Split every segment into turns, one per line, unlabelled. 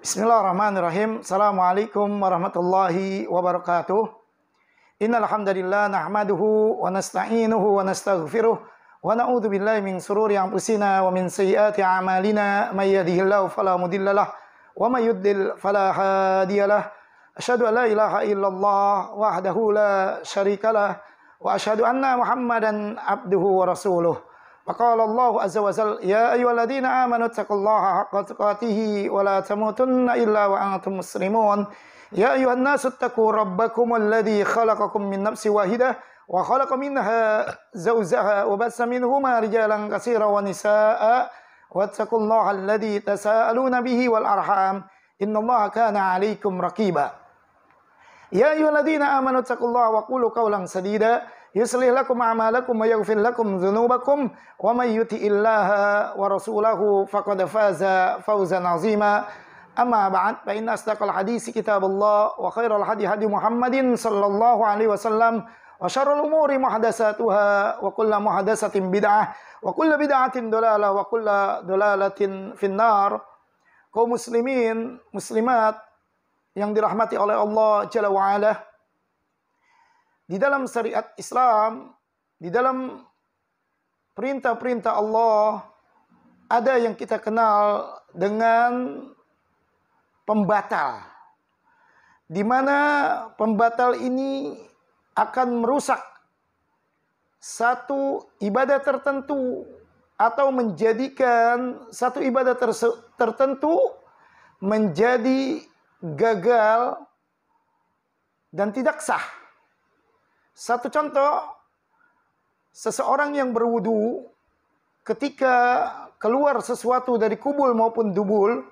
Bismillahirrahmanirrahim. Assalamualaikum warahmatullahi wabarakatuh. Innal hamdalillah nahmaduhu wa nasta'inuhu wa nastaghfiruh wa na'udzu billahi min shururi anfusina wa min sayyiati a'malina may yahdihillahu fala mudhillalah wa may yudlil fala hadiyalah. Asyhadu an la ilaha illallah wahdahu la syarikalah wa asyhadu anna Muhammadan abduhu wa rasuluh. Faqala Allah azza wa jalla ya ayyuhalladzina amanu taqullaha haqqa tuqatih wa la tamutunna illa wa antum muslimun. Ya ayyuhan nasu taqu rabbakum alladzi khalaqakum min nafsin wahidah wa khalaqa minha zawjaha wa bassa minhuma rijalan katsiran wa nisaa'a wattaqullaha alladzi tasaaluna bihi wal arham innallaha kana 'alaikum raqiba. Ya ayyuhalladzina amanu taqullaha wa qulu qawlan sadida yuslih lakum a'malakum wa yaghfir lakum dzunubakum wa may yuti'illaha wa rasulahu faqad faza fawzan 'azima. Amma ba'd, fa inna asdaqal hadisi kitabullah wa khairal hadi hadi Muhammadin sallallahu alaihi wasallam wa syarrul umuri muhdatsatuha wa kullu muhdatsatin bid'ah wa kullu bid'atin dhalalah wa kullu dhalalatin finnar. Kaum muslimin muslimat yang dirahmati oleh Allah Jalla wa Ala, di dalam syariat Islam, di dalam perintah-perintah Allah, ada yang kita kenal dengan pembatal, di mana pembatal ini akan merusak satu ibadah tertentu atau menjadikan satu ibadah tertentu menjadi gagal dan tidak sah. Satu contoh, seseorang yang berwudu ketika keluar sesuatu dari kubul maupun dubul,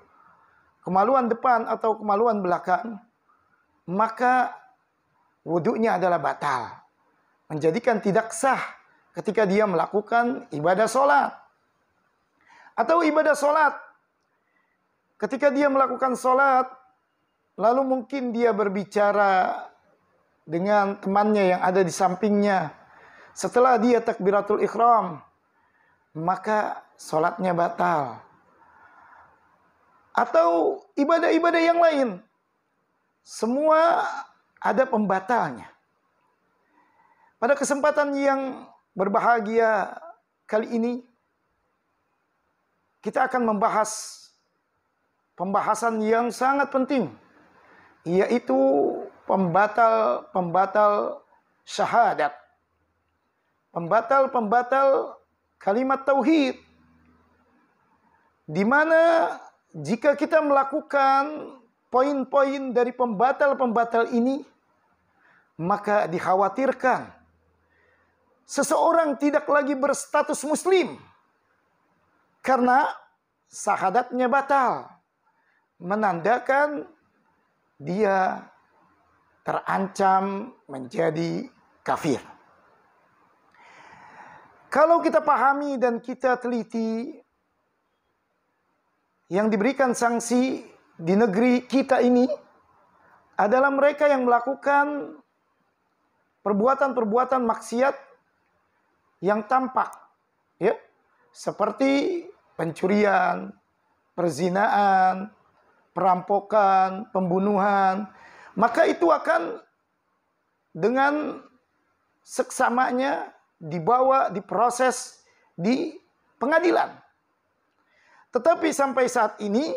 kemaluan depan atau kemaluan belakang, maka wudunya adalah batal, menjadikan tidak sah ketika dia melakukan ibadah sholat. Atau ibadah sholat, ketika dia melakukan sholat, lalu mungkin dia berbicara dengan temannya yang ada di sampingnya. Setelah dia takbiratul ihram, maka sholatnya batal. Atau ibadah-ibadah yang lain, semua ada pembatalnya. Pada kesempatan yang berbahagia kali ini, kita akan membahas pembahasan yang sangat penting, yaitu pembatal-pembatal syahadat. Pembatal-pembatal kalimat tauhid. Di mana jika kita melakukan poin-poin dari pembatal-pembatal ini, maka dikhawatirkan seseorang tidak lagi berstatus muslim karena syahadatnya batal, menandakan dia terancam menjadi kafir. Kalau kita pahami dan kita teliti, yang diberikan sanksi di negeri kita ini adalah mereka yang melakukan perbuatan-perbuatan maksiat yang tampak, ya, seperti pencurian, perzinaan, perampokan, pembunuhan. Maka itu akan dengan seksamanya dibawa, diproses di pengadilan. Tetapi sampai saat ini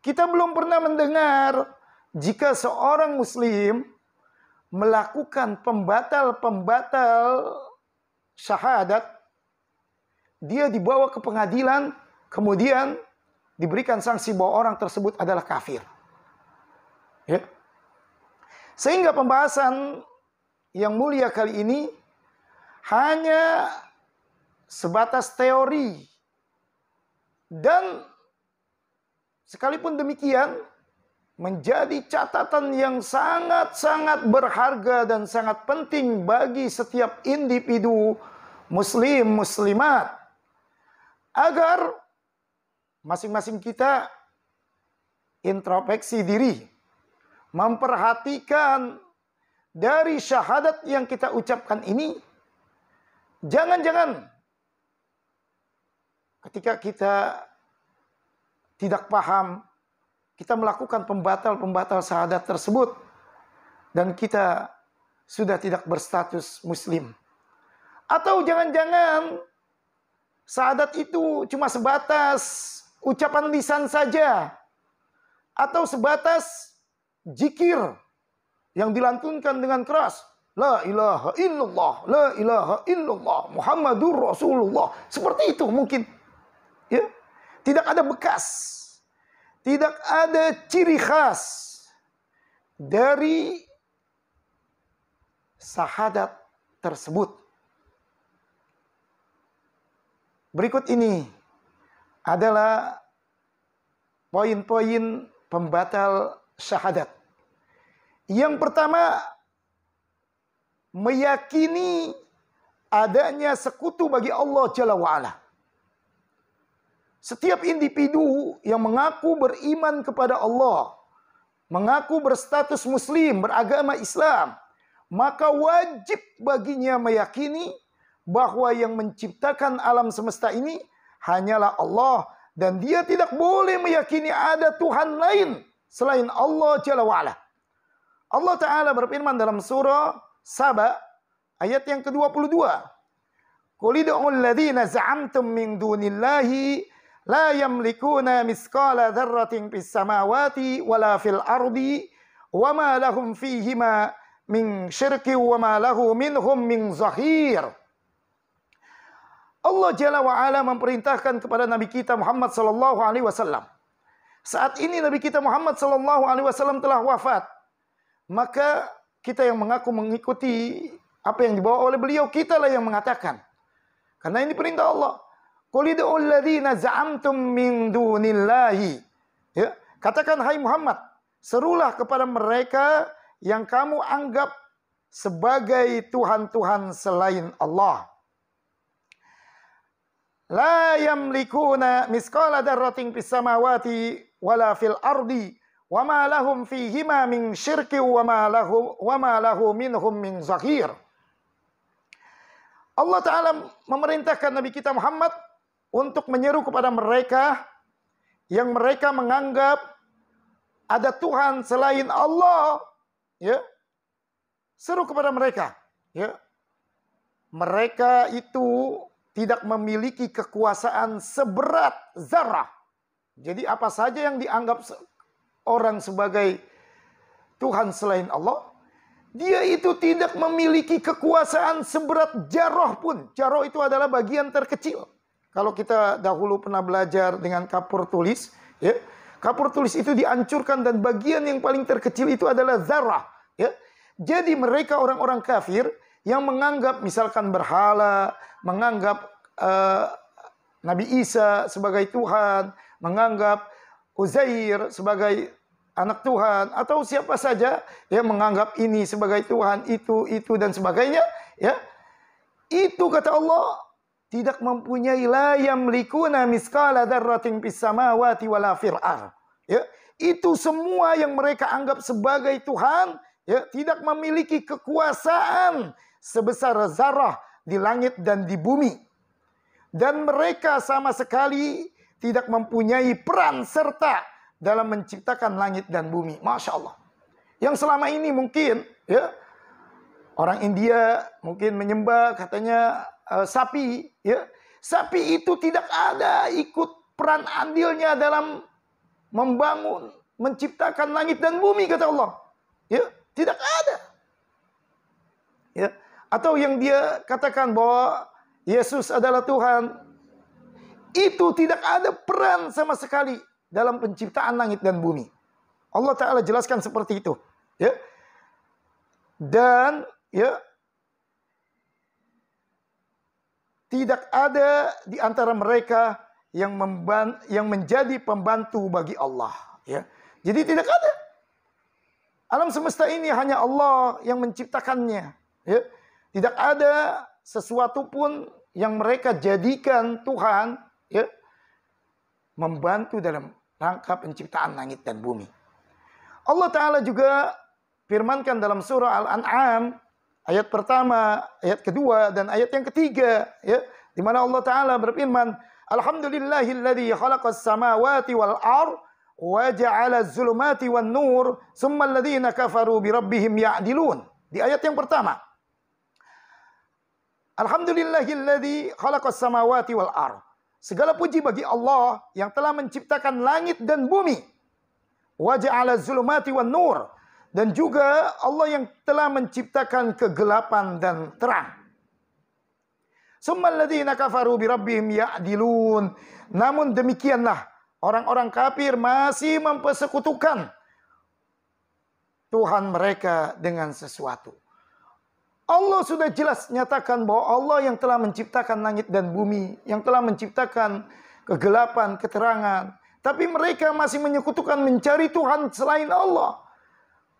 kita belum pernah mendengar jika seorang muslim melakukan pembatal-pembatal syahadat, dia dibawa ke pengadilan, kemudian diberikan sanksi bahwa orang tersebut adalah kafir. Ya. Sehingga pembahasan yang mulia kali ini hanya sebatas teori. Dan sekalipun demikian, menjadi catatan yang sangat-sangat berharga dan sangat penting bagi setiap individu muslim, muslimat, agar masing-masing kita introspeksi diri, memperhatikan dari syahadat yang kita ucapkan ini. Jangan-jangan ketika kita tidak paham, kita melakukan pembatal-pembatal syahadat tersebut dan kita sudah tidak berstatus muslim. Atau jangan-jangan syahadat itu cuma sebatas ucapan lisan saja, atau sebatas zikir yang dilantunkan dengan keras. La ilaha illallah, la ilaha illallah, Muhammadur Rasulullah. Seperti itu mungkin. Ya. Tidak ada bekas. Tidak ada ciri khas dari syahadat tersebut. Berikut ini adalah poin-poin pembatal syahadat. Yang pertama, meyakini adanya sekutu bagi Allah Jalla wa'ala. Setiap individu yang mengaku beriman kepada Allah, mengaku berstatus muslim, beragama Islam, maka wajib baginya meyakini bahwa yang menciptakan alam semesta ini hanyalah Allah, dan dia tidak boleh meyakini ada Tuhan lain selain Allah Jalla wa'ala. Allah Ta'ala berfirman dalam surah Saba ayat yang ke-22. Qul id'ul ladzina za'amtum min dunillahi la yamlikuna misqala dzarratin fis samawati wala fil ardi wama lahum fihima min syirki wama lahu minhum min zahir. Allah Jalla wa'ala memerintahkan kepada Nabi kita Muhammad sallallahu alaihi wasallam. Saat ini Nabi kita Muhammad sallallahu alaihi wasallam telah wafat. Maka kita yang mengaku mengikuti apa yang dibawa oleh beliau, kitalah yang mengatakan. Karena ini perintah Allah. Qul id'ul ladzina za'amtum min dunillahi. Ya, katakan hai Muhammad, serulah kepada mereka yang kamu anggap sebagai tuhan-tuhan selain Allah. La yamlikuna misqala dzarratin fis samawati wala fil ardi wama lahum fihima min syirki wama lahu minhum min zahir. Allah Ta'ala memerintahkan Nabi kita Muhammad untuk menyeru kepada mereka yang mereka menganggap ada Tuhan selain Allah, ya. Seru kepada mereka, ya. Mereka itu tidak memiliki kekuasaan seberat zarah. Jadi apa saja yang dianggap orang sebagai Tuhan selain Allah, dia itu tidak memiliki kekuasaan seberat jarah pun. Jarah itu adalah bagian terkecil. Kalau kita dahulu pernah belajar dengan kapur tulis, ya, kapur tulis itu dihancurkan dan bagian yang paling terkecil itu adalah zarah. Ya. Jadi mereka orang-orang kafir yang menganggap misalkan berhala, menganggap Nabi Isa sebagai Tuhan, menganggap Uzair sebagai anak Tuhan, atau siapa saja yang menganggap ini sebagai Tuhan, itu dan sebagainya, ya. Itu kata Allah tidak mempunyai la yamlikuna misqala dzarratin fis samawati wala fil ardh. Ya, itu semua yang mereka anggap sebagai Tuhan, ya, tidak memiliki kekuasaan sebesar zarah di langit dan di bumi. Dan mereka sama sekali tidak mempunyai peran serta dalam menciptakan langit dan bumi. Masya Allah. Yang selama ini mungkin, ya, orang India mungkin menyembah katanya sapi, ya. Sapi itu tidak ada ikut peran andilnya dalam membangun, menciptakan langit dan bumi, kata Allah. Ya, tidak ada. Ya. Atau yang dia katakan bahwa Yesus adalah Tuhan, itu tidak ada peran sama sekali dalam penciptaan langit dan bumi. Allah Ta'ala jelaskan seperti itu. Ya. Dan ya, tidak ada di antara mereka yang menjadi pembantu bagi Allah. Ya. Jadi tidak ada. Alam semesta ini hanya Allah yang menciptakannya. Ya. Tidak ada sesuatu pun yang mereka jadikan Tuhan, ya, membantu dalam rangka penciptaan langit dan bumi. Allah Ta'ala juga firmankan dalam surah Al-An'am ayat pertama, ayat kedua, dan ayat yang ketiga, ya, di mana Allah Ta'ala berfirman, Alhamdulillahilladzi khalaqas samawati wal ardh wa ja'ala az-zulumati wan nur, tsumma alladziina kafaru bi rabbihim ya'dilun. Di ayat yang pertama. Alhamdulillahilladzi khalaqas samawati wal ardh. Segala puji bagi Allah yang telah menciptakan langit dan bumi. Wa ja'ala az-zulumati wan nur. Dan juga Allah yang telah menciptakan kegelapan dan terang. Tsumma alladziina kafaru bi rabbihim ya'dilun. Namun demikianlah orang-orang kafir masih mempersekutukan Tuhan mereka dengan sesuatu. Allah sudah jelas nyatakan bahwa Allah yang telah menciptakan langit dan bumi, yang telah menciptakan kegelapan, keterangan. Tapi mereka masih menyekutukan mencari Tuhan selain Allah.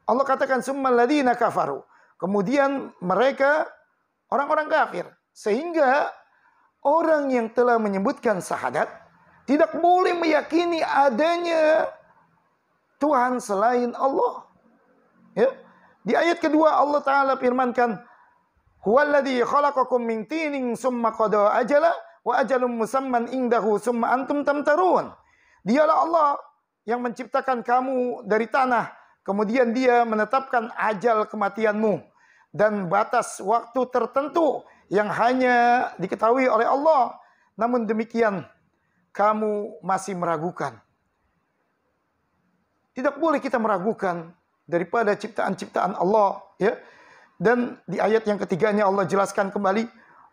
Allah katakan summal ladzina kafaru. Kemudian mereka orang-orang kafir. Sehingga orang yang telah menyebutkan syahadat tidak boleh meyakini adanya Tuhan selain Allah. Ya. Di ayat kedua Allah Ta'ala firmankan, huwallazi khalaqakum min tinin summa qada ajala wa ajalun musamman indahu summa antum tamtarun. Dialah Allah yang menciptakan kamu dari tanah, kemudian Dia menetapkan ajal kematianmu dan batas waktu tertentu yang hanya diketahui oleh Allah. Namun demikian kamu masih meragukan. Tidak boleh kita meragukan daripada ciptaan-ciptaan Allah, ya. Dan di ayat yang ketiganya Allah jelaskan kembali,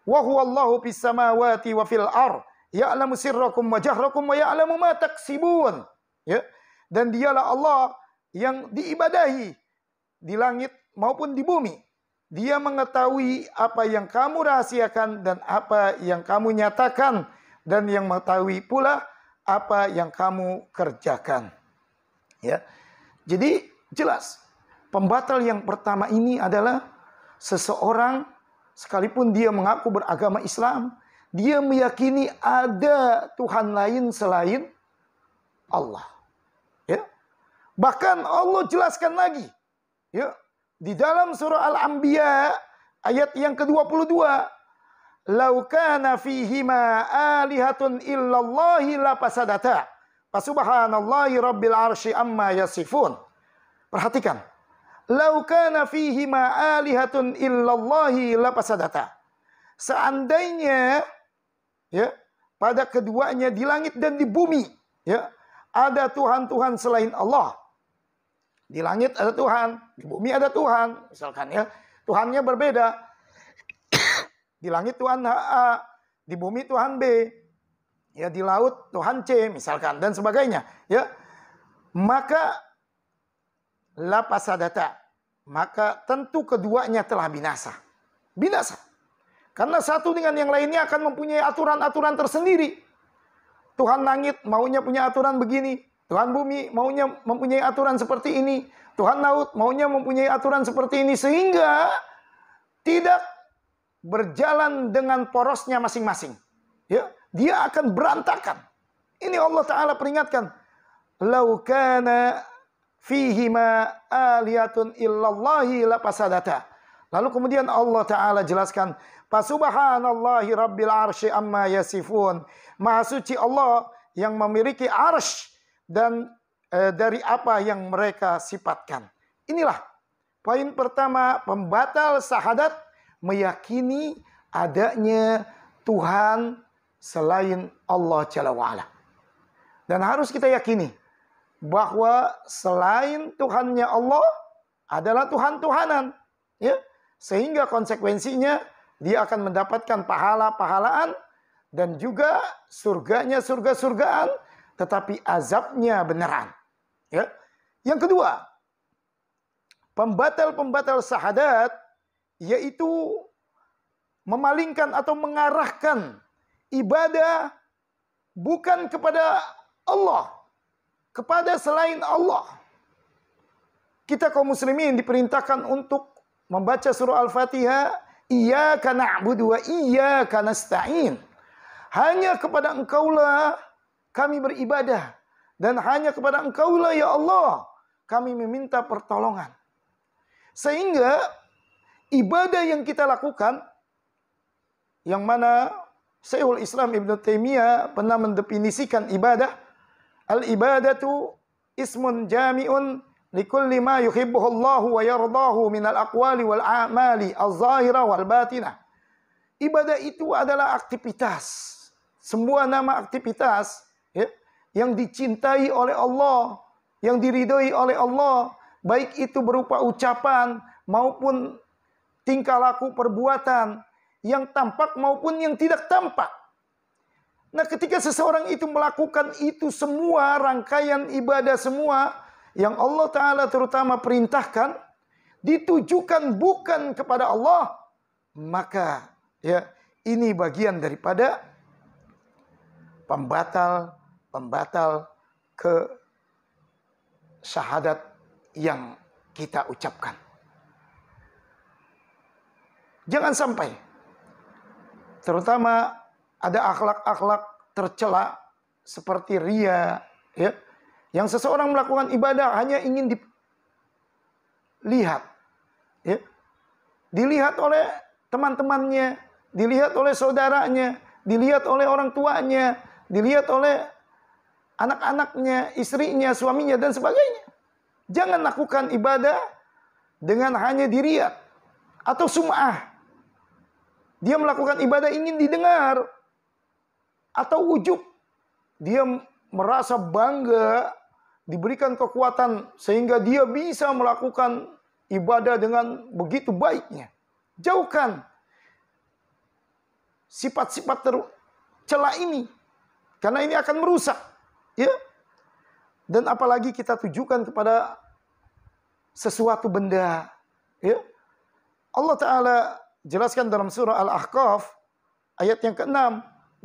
wa huwallahu fis samawati wa fil ardh ya'lamu sirrakum wa jahrakum wa ya'lamu ma taksibun. Ya. Dan Dialah Allah yang diibadahi di langit maupun di bumi. Dia mengetahui apa yang kamu rahasiakan dan apa yang kamu nyatakan, dan yang mengetahui pula apa yang kamu kerjakan. Ya. Jadi jelas, pembatal yang pertama ini adalah seseorang sekalipun dia mengaku beragama Islam, dia meyakini ada Tuhan lain selain Allah. Ya. Bahkan Allah jelaskan lagi, ya, di dalam surah Al-Anbiya ayat yang ke-22, "Lau kana fihima alihatun illallahi lafasadata, fasubhanallahi rabbil arsy amma yasifun." Perhatikan. "Lau kana fihima alihatun illallahi lafasadata." Seandainya, ya, pada keduanya di langit dan di bumi, ya, ada Tuhan-Tuhan selain Allah. Di langit ada Tuhan, di bumi ada Tuhan, misalkan, ya. Tuhannya berbeda. Di langit Tuhan A, di bumi Tuhan B, ya, di laut Tuhan C, misalkan, dan sebagainya, ya. Maka lapasadata, maka tentu keduanya telah binasa. Binasa. Karena satu dengan yang lainnya akan mempunyai aturan-aturan tersendiri. Tuhan langit maunya punya aturan begini, Tuhan bumi maunya mempunyai aturan seperti ini, Tuhan laut maunya mempunyai aturan seperti ini, sehingga tidak berjalan dengan porosnya masing-masing. Ya, dia akan berantakan. Ini Allah Ta'ala peringatkan. Lau kana fihima aliyatun illallahi lafasadata. Lalu kemudian Allah Ta'ala jelaskan, Fasubhanallahi rabbil arsy amma yasifun. Maha suci Allah yang memiliki arsy dan dari apa yang mereka sifatkan. Inilah poin pertama, pembatal syahadat, meyakini adanya Tuhan selain Allah Jalla wa'ala. Dan harus kita yakini bahwa selain Tuhannya Allah adalah Tuhan-Tuhanan, ya. Sehingga konsekuensinya dia akan mendapatkan pahala-pahalaan dan juga surganya surga-surgaan, tetapi azabnya beneran. Ya. Yang kedua, pembatal-pembatal syahadat yaitu memalingkan atau mengarahkan ibadah bukan kepada Allah, kepada selain Allah. Kita kaum muslimin diperintahkan untuk membaca surah Al-Fatihah, iyyaka na'budu wa iyyaka nasta'in. Hanya kepada Engkaulah kami beribadah, dan hanya kepada Engkaulah ya Allah kami meminta pertolongan. Sehingga ibadah yang kita lakukan, yang mana Syekhul Islam Ibn Taimiyah pernah mendefinisikan ibadah, al-ibadatu ismun jami'un likulli ma yuhibbuhu Allahu wa yardahu minal aqwali wal a'mali az-zahira wal batinah. Ibadah itu adalah aktivitas. Sebuah nama aktivitas ya, yang dicintai oleh Allah, yang diridhoi oleh Allah, baik itu berupa ucapan maupun tingkah laku perbuatan yang tampak maupun yang tidak tampak. Nah, ketika seseorang itu melakukan itu semua, rangkaian ibadah semua yang Allah Ta'ala terutama perintahkan, ditujukan bukan kepada Allah, maka ya ini bagian daripada pembatal ke syahadat yang kita ucapkan. Jangan sampai terutama ada akhlak-akhlak tercela seperti riya, ya, yang seseorang melakukan ibadah hanya ingin dilihat, ya, dilihat oleh teman-temannya, dilihat oleh saudaranya, dilihat oleh orang tuanya, dilihat oleh anak-anaknya, istrinya, suaminya, dan sebagainya. Jangan lakukan ibadah dengan hanya diriat atau sum'ah. Dia melakukan ibadah ingin didengar atau ujub. Dia merasa bangga, diberikan kekuatan sehingga dia bisa melakukan ibadah dengan begitu baiknya. Jauhkan sifat-sifat tercela ini, karena ini akan merusak, ya. Dan apalagi kita tujukan kepada sesuatu benda, ya. Allah Ta'ala jelaskan dalam surah Al-Ahqaf ayat yang ke-6,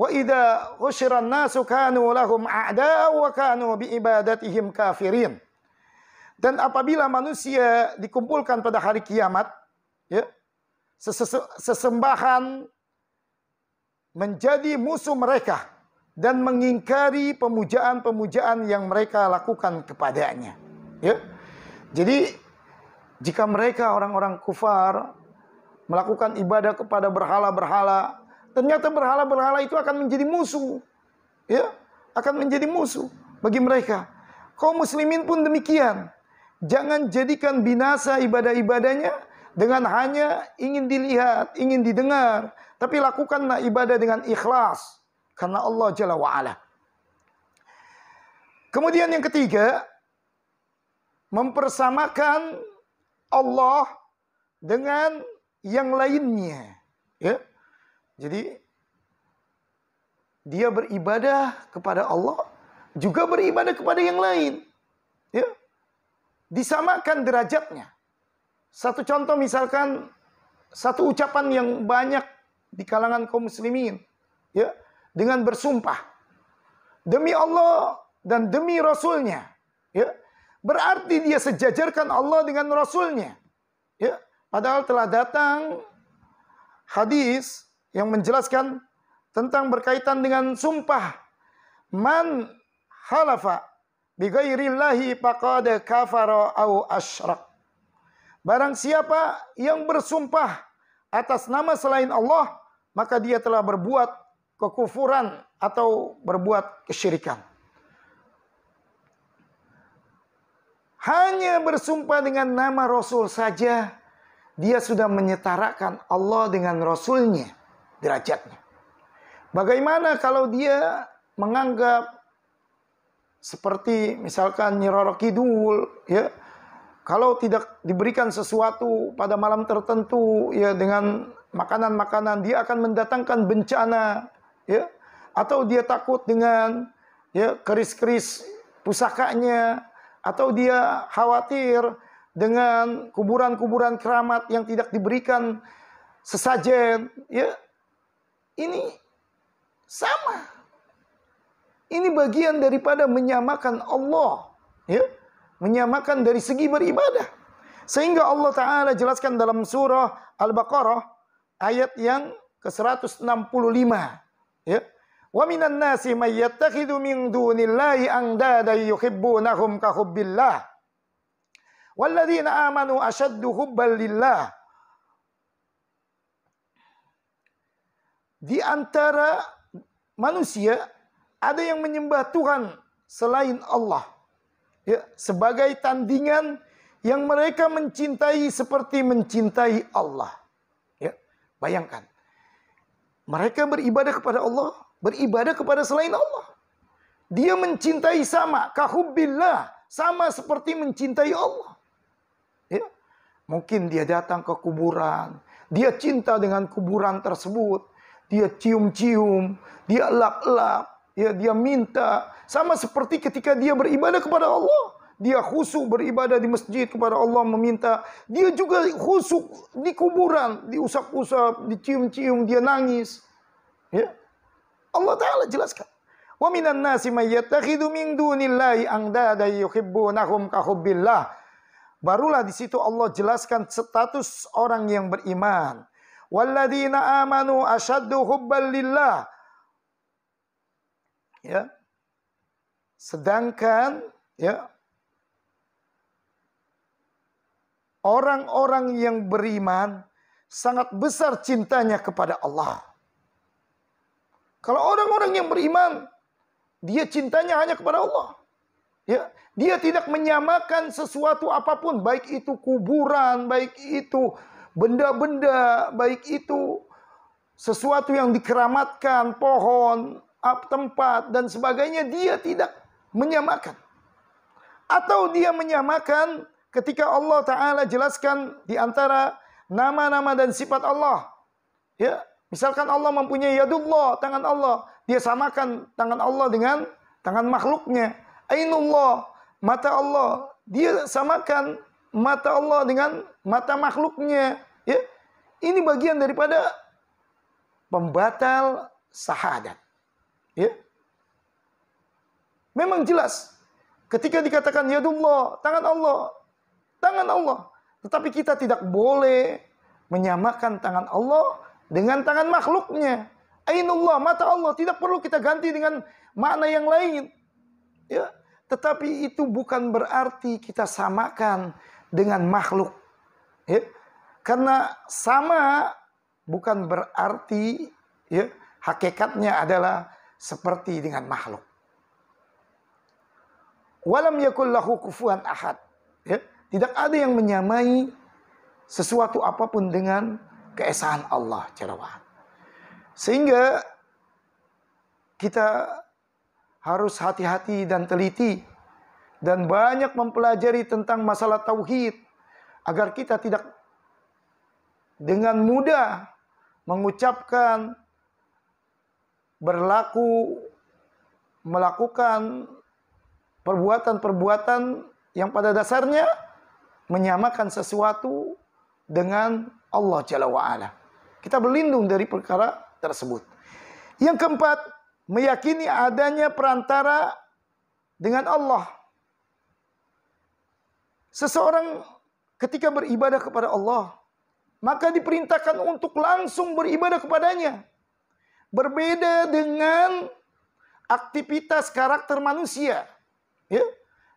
wa idza husyiran nasu kanu lahum a'da wa kanu bi ibadatihim kafirin. Dan apabila manusia dikumpulkan pada hari kiamat, ya, sesembahan menjadi musuh mereka dan mengingkari pemujaan-pemujaan yang mereka lakukan kepadanya. Ya. Jadi jika mereka orang-orang kufar melakukan ibadah kepada berhala-berhala, ternyata berhala-berhala itu akan menjadi musuh. Ya, akan menjadi musuh bagi mereka. Kaum muslimin pun demikian. Jangan jadikan binasa ibadah-ibadahnya dengan hanya ingin dilihat, ingin didengar, tapi lakukanlah ibadah dengan ikhlas karena Allah Jalla wa'ala. Kemudian yang ketiga, mempersamakan Allah dengan yang lainnya, ya. Jadi dia beribadah kepada Allah, juga beribadah kepada yang lain, ya. Disamakan derajatnya. Satu contoh misalkan satu ucapan yang banyak di kalangan kaum muslimin, ya, dengan bersumpah demi Allah dan demi Rasulnya, ya, berarti dia sejajarkan Allah dengan Rasulnya, ya. Padahal telah datang hadis yang menjelaskan tentang berkaitan dengan sumpah. Man halafa bi ghairillahi faqad kafara au asyrak. Barang siapa yang bersumpah atas nama selain Allah, maka dia telah berbuat kekufuran atau berbuat kesyirikan. Hanya bersumpah dengan nama Rasul saja, dia sudah menyetarakan Allah dengan Rasulnya derajatnya. Bagaimana kalau dia menganggap seperti misalkan Nyi Roro Kidul, ya, kalau tidak diberikan sesuatu pada malam tertentu, ya, dengan makanan-makanan, dia akan mendatangkan bencana, ya, atau dia takut dengan, ya, keris-keris pusakanya, atau dia khawatir dengan kuburan-kuburan keramat yang tidak diberikan sesajen, ya. Ini sama. Ini bagian daripada menyamakan Allah, ya. Menyamakan dari segi beribadah. Sehingga Allah Ta'ala jelaskan dalam surah Al-Baqarah ayat yang ke-165, ya. Wa minan nasi may yattakhidhu min dunillahi andada yuhibbunahum ka hubbillah. Walladzina amanu asyaddu hubban lillah. Di antara manusia ada yang menyembah Tuhan selain Allah. Ya, sebagai tandingan yang mereka mencintai seperti mencintai Allah. Ya, bayangkan. Mereka beribadah kepada Allah, beribadah kepada selain Allah. Dia mencintai sama, kahubbillah, sama seperti mencintai Allah. Ya. Mungkin dia datang ke kuburan, dia cinta dengan kuburan tersebut, dia cium-cium, dia lap-lap, ya, dia minta. Sama seperti ketika dia beribadah kepada Allah. Dia khusyuk beribadah di masjid kepada Allah meminta. Dia juga khusyuk di kuburan, diusap-usap, dicium-cium, dia nangis. Ya. Allah Ta'ala jelaskan. Wa minan nasi may yattakhidhu min dunillahi andada yuhibbunahum ka hubbillah. Barulah di situ Allah jelaskan status orang yang beriman. Walladzina amanu asyaddu hubban lillah. Ya. Sedangkan ya, orang-orang yang beriman sangat besar cintanya kepada Allah. Kalau orang-orang yang beriman, dia cintanya hanya kepada Allah. Ya, dia tidak menyamakan sesuatu apapun, baik itu kuburan, baik itu benda-benda, baik itu sesuatu yang dikeramatkan, pohon, tempat dan sebagainya, dia tidak menyamakan. Atau dia menyamakan ketika Allah Ta'ala jelaskan di antara nama-nama dan sifat Allah. Ya, misalkan Allah mempunyai yadullah, tangan Allah. Dia samakan tangan Allah dengan tangan makhluknya. Ainullah, mata Allah. Dia samakan mata Allah dengan mata makhluknya. Ya, ini bagian daripada pembatal syahadat. Ya. Memang jelas. Ketika dikatakan yadullah, tangan Allah. Tangan Allah. Tetapi kita tidak boleh menyamakan tangan Allah dengan tangan makhluknya. Ainullah, mata Allah. Tidak perlu kita ganti dengan makna yang lain. Ya. Tetapi itu bukan berarti kita samakan dengan makhluk. Ya. Karena sama bukan berarti ya, hakikatnya adalah seperti dengan makhluk. Walam yakul lahu kufuwan ahad. Ya. Tidak ada yang menyamai sesuatu apapun dengan keesaan Allah Jalla wa'ala. Sehingga kita harus hati-hati dan teliti dan banyak mempelajari tentang masalah tauhid agar kita tidak dengan mudah mengucapkan, berlaku, melakukan perbuatan-perbuatan yang pada dasarnya menyamakan sesuatu dengan Allah Jalla wa'ala. Kita berlindung dari perkara tersebut. Yang keempat, meyakini adanya perantara dengan Allah. Seseorang ketika beribadah kepada Allah, maka diperintahkan untuk langsung beribadah kepadanya. Berbeda dengan aktivitas karakter manusia. Ya?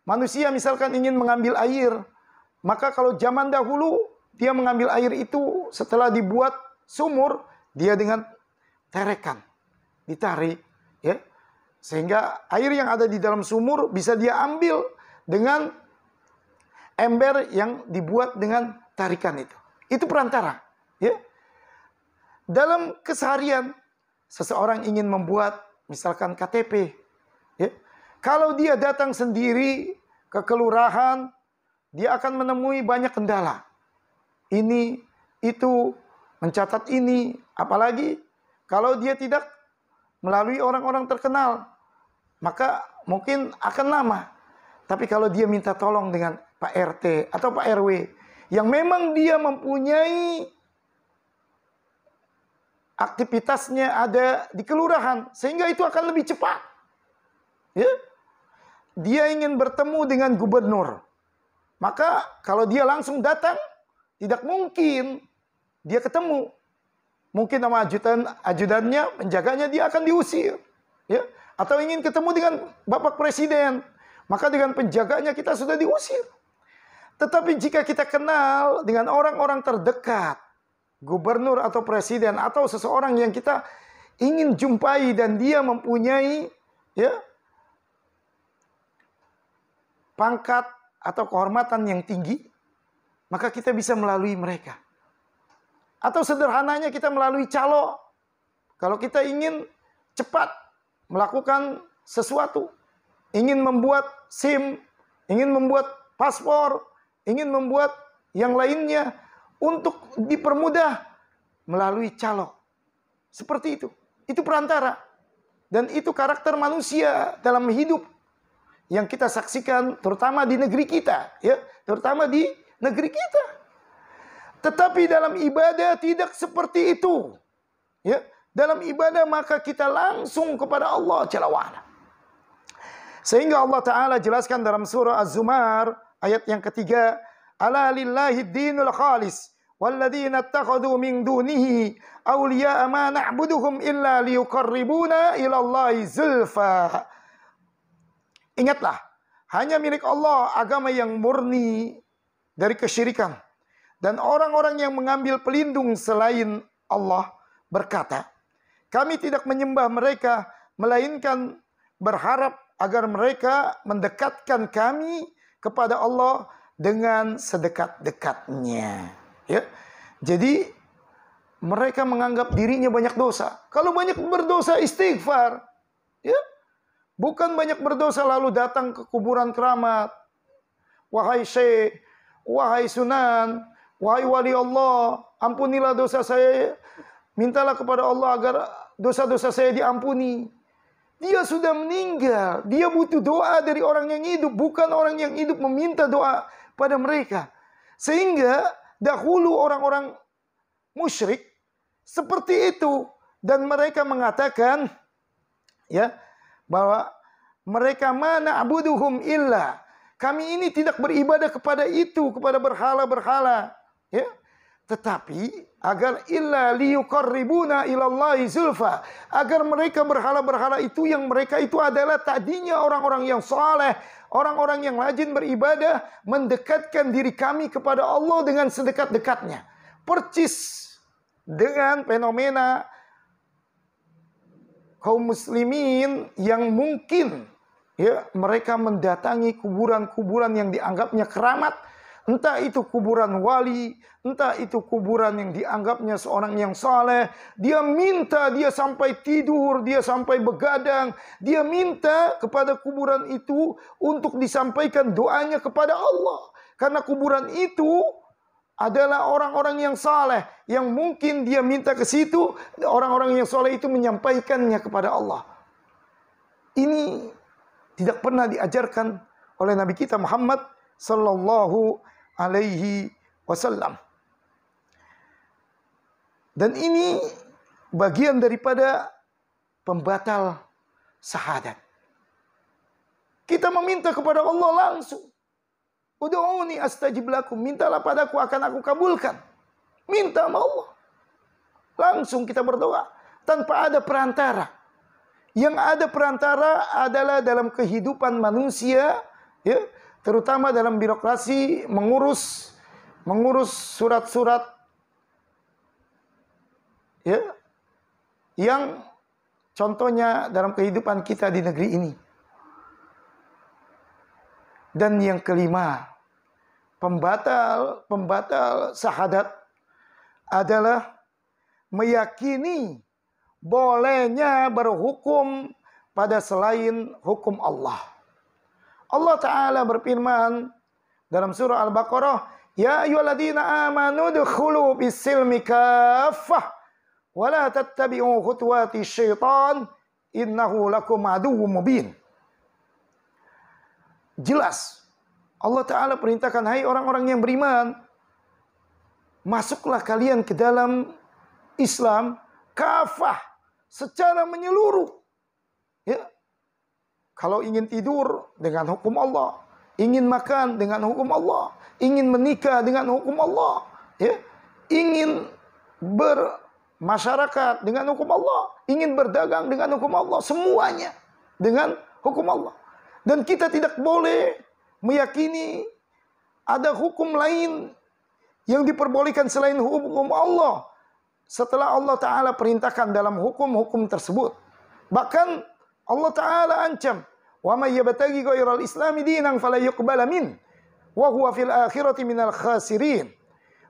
Manusia misalkan ingin mengambil air, maka kalau zaman dahulu dia mengambil air itu setelah dibuat sumur, dia dengan terekan, ditarik, ya, sehingga air yang ada di dalam sumur bisa dia ambil dengan ember yang dibuat dengan tarikan itu. Itu perantara, ya. Dalam keseharian seseorang ingin membuat misalkan KTP, ya. Kalau dia datang sendiri ke kelurahan, dia akan menemui banyak kendala. Ini, itu, mencatat ini, apalagi kalau dia tidak melalui orang-orang terkenal, maka mungkin akan lama. Tapi kalau dia minta tolong dengan Pak RT atau Pak RW, yang memang dia mempunyai aktivitasnya ada di kelurahan, sehingga itu akan lebih cepat. Ya? Dia ingin bertemu dengan gubernur, maka kalau dia langsung datang, tidak mungkin dia ketemu. Mungkin sama ajudannya, penjaganya, dia akan diusir. Ya? Atau ingin ketemu dengan Bapak Presiden, maka dengan penjaganya kita sudah diusir. Tetapi jika kita kenal dengan orang-orang terdekat, gubernur atau presiden atau seseorang yang kita ingin jumpai dan dia mempunyai ya pangkat atau kehormatan yang tinggi, maka kita bisa melalui mereka. Atau sederhananya kita melalui calo. Kalau kita ingin cepat melakukan sesuatu, ingin membuat SIM, ingin membuat paspor, ingin membuat yang lainnya untuk dipermudah melalui calo. Seperti itu. Itu perantara. Dan itu karakter manusia dalam hidup yang kita saksikan terutama di negeri kita, ya, terutama di negeri kita. Tetapi dalam ibadah tidak seperti itu. Ya, dalam ibadah maka kita langsung kepada Allah Jalla wa'ala. Sehingga Allah Ta'ala jelaskan dalam surah Az-Zumar ayat yang ketiga, ala lillahi dinul khalis walladzina ittakhadhu min dunihi awliya'a ma na'buduhum illa liyuqarribuna ila Allahi zulfa. Ingatlah, hanya milik Allah agama yang murni dari kesyirikan. Dan orang-orang yang mengambil pelindung selain Allah berkata, kami tidak menyembah mereka, melainkan berharap agar mereka mendekatkan kami kepada Allah dengan sedekat-dekatnya. Ya. Jadi mereka menganggap dirinya banyak dosa. Kalau banyak berdosa istighfar, ya. Bukan banyak berdosa lalu datang ke kuburan keramat. Wahai syekh, wahai sunan, wahai wali Allah, ampunilah dosa saya. Mintalah kepada Allah agar dosa-dosa saya diampuni. Dia sudah meninggal. Dia butuh doa dari orang yang hidup. Bukan orang yang hidup meminta doa pada mereka. Sehingga dahulu orang-orang musyrik seperti itu. Dan mereka mengatakan, ya, bahwa mereka mana abuduhum illa. Kami ini tidak beribadah kepada itu, kepada berhala-berhala. Ya. Tetapi agar illa liyuqarribuna ilallahi zulfa, agar mereka berhala-berhala itu yang mereka itu adalah tadinya orang-orang yang saleh, orang-orang yang rajin beribadah, mendekatkan diri kami kepada Allah dengan sedekat-dekatnya. Percis dengan fenomena kaum muslimin yang mungkin, ya, mereka mendatangi kuburan-kuburan yang dianggapnya keramat. Entah itu kuburan wali, entah itu kuburan yang dianggapnya seorang yang saleh. Dia minta, dia sampai tidur, dia sampai begadang. Dia minta kepada kuburan itu untuk disampaikan doanya kepada Allah. Karena kuburan itu adalah orang-orang yang saleh, yang mungkin dia minta ke situ, orang-orang yang saleh itu menyampaikannya kepada Allah. Ini tidak pernah diajarkan oleh Nabi kita Muhammad sallallahu alaihi wasallam. Dan ini bagian daripada pembatal syahadat. Kita meminta kepada Allah langsung. Ud'uni astajib lakum, mintalah padaku akan aku kabulkan. Minta sama Allah. Langsung kita berdoa tanpa ada perantara. Yang ada perantara adalah dalam kehidupan manusia, ya, terutama dalam birokrasi mengurus surat-surat, ya, yang contohnya dalam kehidupan kita di negeri ini. Dan yang kelima, pembatal syahadat adalah meyakini bolehnya berhukum pada selain hukum Allah. Allah Ta'ala berfirman dalam surah Al-Baqarah, ya ayyuhalladzina amanu dukhulu bis-silmi kaffah wa la tattabi'u khutuwati syaitan innahu lakum aduwwum mubin. Jelas Allah Ta'ala perintahkan, hai orang-orang yang beriman, masuklah kalian ke dalam Islam kafah, secara menyeluruh. Ya. Kalau ingin tidur dengan hukum Allah, ingin makan dengan hukum Allah, ingin menikah dengan hukum Allah, ya, ingin bermasyarakat dengan hukum Allah, ingin berdagang dengan hukum Allah, semuanya dengan hukum Allah. Dan kita tidak boleh meyakini ada hukum lain yang diperbolehkan selain hukum Allah setelah Allah Ta'ala perintahkan dalam hukum-hukum tersebut. Bahkan Allah Ta'ala ancam, Wa may yabtaghi ghairal islami dinan fala yuqbala min wa huwa fil akhirati minal khasirin.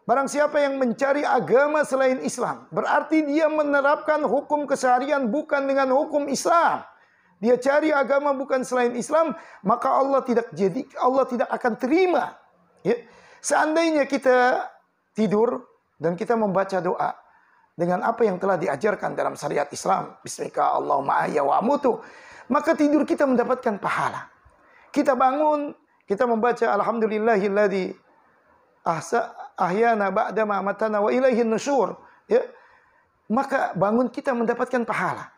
Barang siapa yang mencari agama selain Islam, berarti dia menerapkan hukum keseharian bukan dengan hukum Islam. Dia cari agama bukan selain Islam, maka Allah tidak akan terima. Ya. Seandainya kita tidur dan kita membaca doa dengan apa yang telah diajarkan dalam syariat Islam, bismika Allahumma ahya wa amutu, maka tidur kita mendapatkan pahala. Kita bangun, kita membaca alhamdulillahilladzi ahyana ba'dama amatana wa ilaihin nusyur, ya. Maka bangun kita mendapatkan pahala.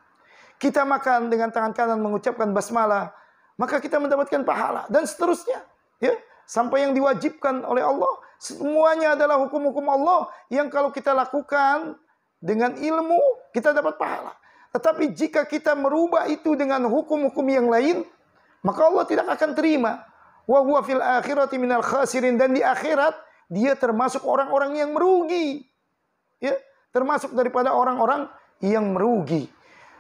Kita makan dengan tangan kanan mengucapkan basmalah, maka kita mendapatkan pahala, dan seterusnya, ya. Sampai yang diwajibkan oleh Allah, semuanya adalah hukum-hukum Allah yang kalau kita lakukan dengan ilmu kita dapat pahala. Tetapi jika kita merubah itu dengan hukum-hukum yang lain, maka Allah tidak akan terima. Wa huwa fil akhirati minal khasirin, dan di akhirat dia termasuk orang-orang yang merugi. Ya, termasuk daripada orang-orang yang merugi.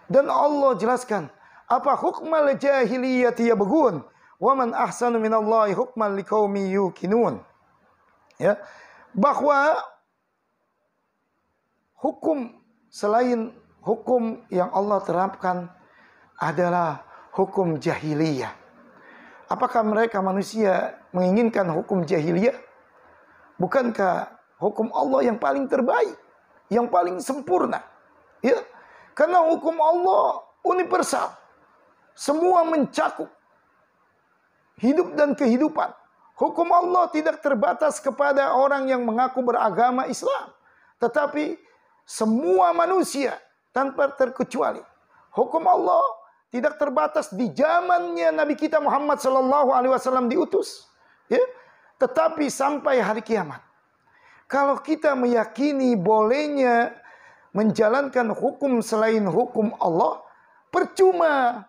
Dan Allah jelaskan, apa hukmal jahiliyati yabghun wa man ahsanu minallahi hukman liqaumin yuqinun. Ya, bahwa hukum selain hukum yang Allah terapkan adalah hukum jahiliyah. Apakah mereka manusia menginginkan hukum jahiliyah? Bukankah hukum Allah yang paling terbaik, yang paling sempurna? Ya, karena hukum Allah universal, semua mencakup hidup dan kehidupan. Hukum Allah tidak terbatas kepada orang yang mengaku beragama Islam, tetapi semua manusia tanpa terkecuali. Hukum Allah tidak terbatas di zamannya Nabi kita Muhammad SAW diutus, ya, tetapi sampai hari kiamat. Kalau kita meyakini bolehnya menjalankan hukum selain hukum Allah, percuma.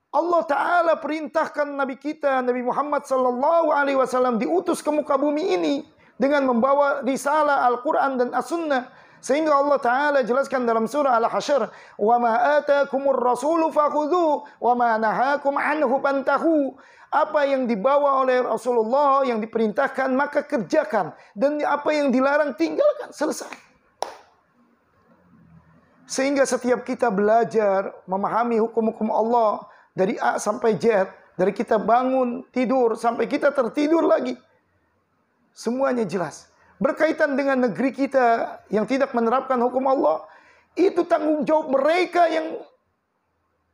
Allah Ta'ala perintahkan Nabi kita, Nabi Muhammad SAW diutus ke muka bumi ini dengan membawa risalah Al-Quran dan As-Sunnah. Sehingga Allah Ta'ala jelaskan dalam surah Al-Hasyr, wa ma atakumur rasulu fakhudhu wa ma nahakum anhu pantahu. Apa yang dibawa oleh Rasulullah, yang diperintahkan, maka kerjakan. Dan apa yang dilarang, tinggalkan. Selesai. Sehingga setiap kita belajar memahami hukum-hukum Allah dari A sampai Z, dari kita bangun tidur sampai kita tertidur lagi, semuanya jelas. Berkaitan dengan negeri kita yang tidak menerapkan hukum Allah, itu tanggung jawab mereka yang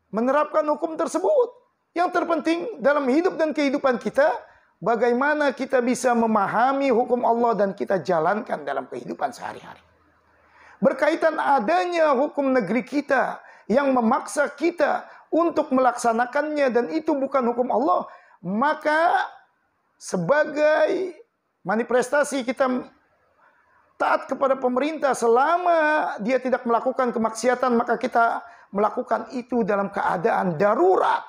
menerapkan hukum tersebut. Yang terpenting dalam hidup dan kehidupan kita, bagaimana kita bisa memahami hukum Allah dan kita jalankan dalam kehidupan sehari-hari. Berkaitan adanya hukum negeri kita yang memaksa kita untuk melaksanakannya dan itu bukan hukum Allah, maka sebagai manifestasi kita taat kepada pemerintah selama dia tidak melakukan kemaksiatan, maka kita melakukan itu dalam keadaan darurat.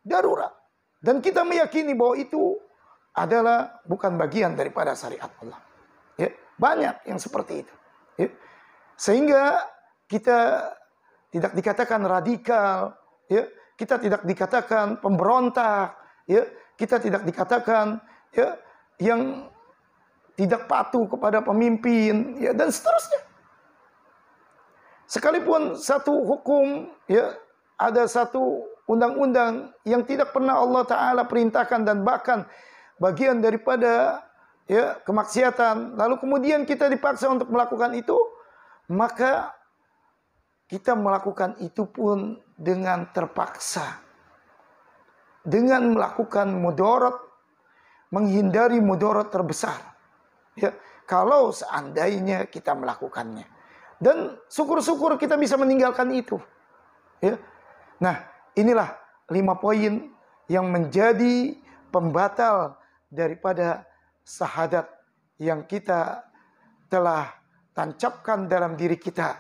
Darurat. Dan kita meyakini bahwa itu adalah bukan bagian daripada syariat Allah. Ya, banyak yang seperti itu. Ya. Sehingga kita tidak dikatakan radikal, ya, kita tidak dikatakan pemberontak, ya, kita tidak dikatakan, ya, yang tidak patuh kepada pemimpin, ya, dan seterusnya. Sekalipun satu hukum, ya, ada satu undang-undang yang tidak pernah Allah Ta'ala perintahkan dan bahkan bagian daripada, ya, kemaksiatan, lalu kemudian kita dipaksa untuk melakukan itu, maka kita melakukan itu pun dengan terpaksa. Dengan melakukan mudarat, menghindari mudarat terbesar. Ya, kalau seandainya kita melakukannya. Dan syukur-syukur kita bisa meninggalkan itu. Ya. Nah, inilah 5 poin yang menjadi pembatal daripada syahadat yang kita telah tancapkan dalam diri kita,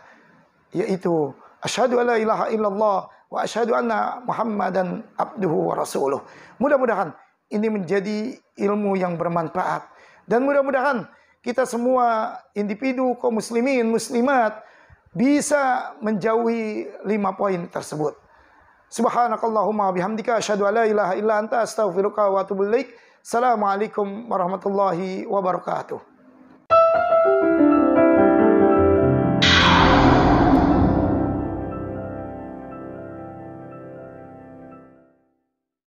yaitu asyhadu alla ilaha illallah wa asyhadu anna Muhammadan abduhu wa rasuluh. Mudah-mudahan ini menjadi ilmu yang bermanfaat dan mudah-mudahan kita semua individu kaum muslimin muslimat bisa menjauhi 5 poin tersebut. Subhanakallahumma bihamdika asyhadu an la ilaha illa anta astaghfiruka wa atubu ilaik. Assalamualaikum warahmatullahi wabarakatuh.